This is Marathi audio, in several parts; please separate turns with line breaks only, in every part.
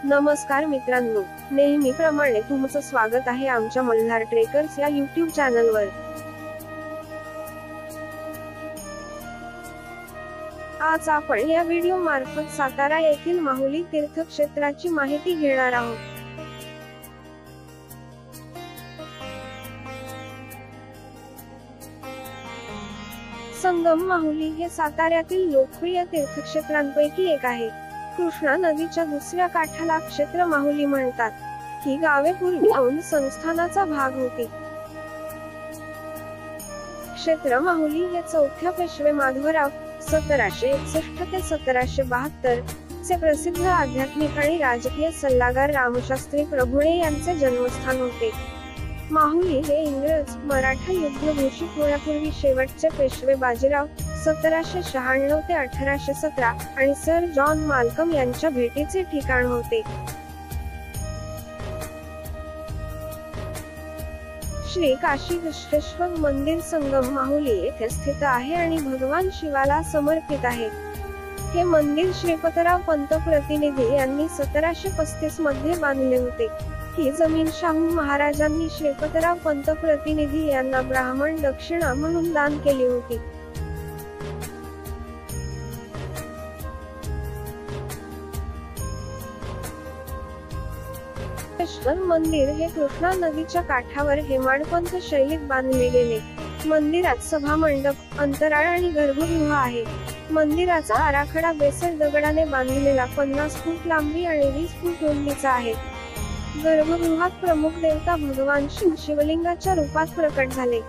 नमस्कार मित्रांनो, नेहमीप्रमाणे तुमचं स्वागत आहे आमच्या मल्हार ट्रेकर्स या YouTube चॅनलवर। आज आपण या व्हिडिओ मार्फत सातारा येथील माहुली तीर्थक्षेत्राची माहिती घेणार आहोत। संगम माहुली हे साताऱ्यातील लोकप्रिय तीर्थक्षेत्रांपैकी एक आहे। कृष्णा नदीच्या दुसऱ्या काठाला क्षेत्र माहुली म्हणतात। ही गावे पूर्वी औंध संस्थानाचा भाग होती। क्षेत्र माहुली हे चौथ्या पेशवे माधवराव 1761 ते 1772 चे प्रसिद्ध आध्यात्मिक आणि राजकीय सल्लागार रामशास्त्री प्रभुणे यांचे जन्मस्थान होते। माहुली हे इंग्रज मराठा युद्ध घोषित होण्यापूर्वी शेवटचे पेशवे बाजीराव 1796 ते 1817 आणि सर जॉन माल्कम यांच्या भेटीचे ठिकाण होते। श्री काशी विश्वेश्वर मंदिर संगम माहुली येथे स्थित आहे आणि भगवान शिवाला समर्पित आहे। हे मंदिर श्रीपतराव पंत प्रतिनिधी यांनी 1735 मध्ये बांधले होते। ही जमीन शाहू महाराजांनी श्रीपतराव पंत प्रतिनिधी यांना ब्राह्मण दक्षिणा म्हणून दान केली होती। विश्वेश्वर मंदिर हे कृष्णा नदीच्या काठावर हेमाडपंथ शैलीत बांधले गेले। मंदिरात सभा मंडप, अंतराळ आणि गर्भगृह आहे। मंदिराचा आराखडा बेसल दगडाने बांधलेला 50 फूट लांबी आणि 20 फूट रुंदीचा आहे। गर्भगृहात प्रमुख देवता भगवान शिव शिवलिंगाच्या रूपात प्रकट झाले।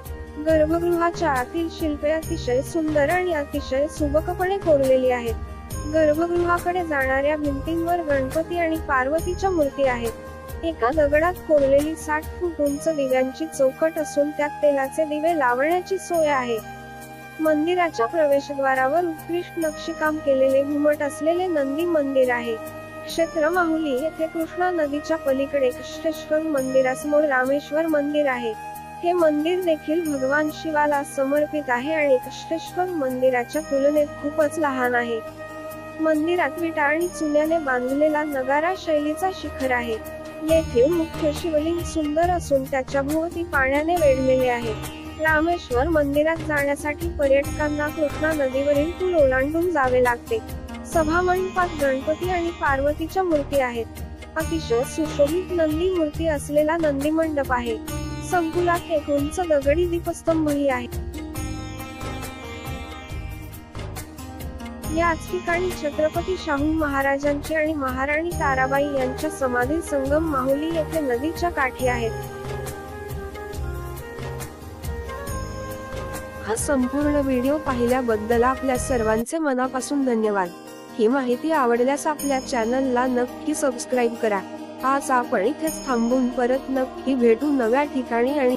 गर्भगृहाच्या आतील शिल्पे अतिशय सुंदर आणि अतिशय सुबकपणे कोरलेली आहेत। गर्भगृहाकडे जाणाऱ्या भिंतींवर गणपती आणि पार्वतीच्या मूर्ती आहेत। एका दगडात कोरलेली 60 फूट उंच दिव्यांची चौकट असून त्यात तेलाचे दिवे लावण्याची सोय आहे। मंदिराच्या प्रवेशद्वारावर उत्कृष्ट नक्षीकाम केलेले घुमट असलेले नंदी मंदिर आहे। क्षेत्र माहुली येथे कृष्णा नदीच्या पलीकडे विश्वेश्वर मंदिरासमोर रामेश्वर मंदिर आहे। हे मंदिर देखील भगवान शिवाला समर्पित आहे आणि विश्वेश्वर मंदिराच्या तुलनेत खूपच लहान आहे। मंदिरात विटा आणि चुन्याने बांधलेला नगारा शैलीचा शिखर आहे। येथे मुख्य शिवलिंग सुंदर असून त्याच्या भोवती पाण्याने वेढलेले आहे। रामेश्वर मंदिरात जाण्यासाठी पर्यटकांना कृष्णा नदीवरील पूल ओलांडून जावे लागते। सभा मंडपात गणपती आणि पार्वतीच्या मूर्ती आहेत। अतिशय सुशोभित नंदी मूर्ती असलेला नंदी मंडप आहे। संकुलात एक उंच दगडी दीपस्तंभही आहे। याच ठिकाणी छत्रपती शाहू महाराजांची आणि महाराणी ताराबाई यांच्या समाधी संगम माहुली येथे नदीच्या काठी आहेत। हा संपूर्ण व्हिडिओ पाहिल्याबद्दल आपल्या सर्वांचे मनापासून धन्यवाद। ही माहिती आवडल्यास आपल्या चॅनलला नक्की सबस्क्राईब करा। आज आपण इथेच थांबून परत नक्की भेटू नव्या ठिकाणी आणि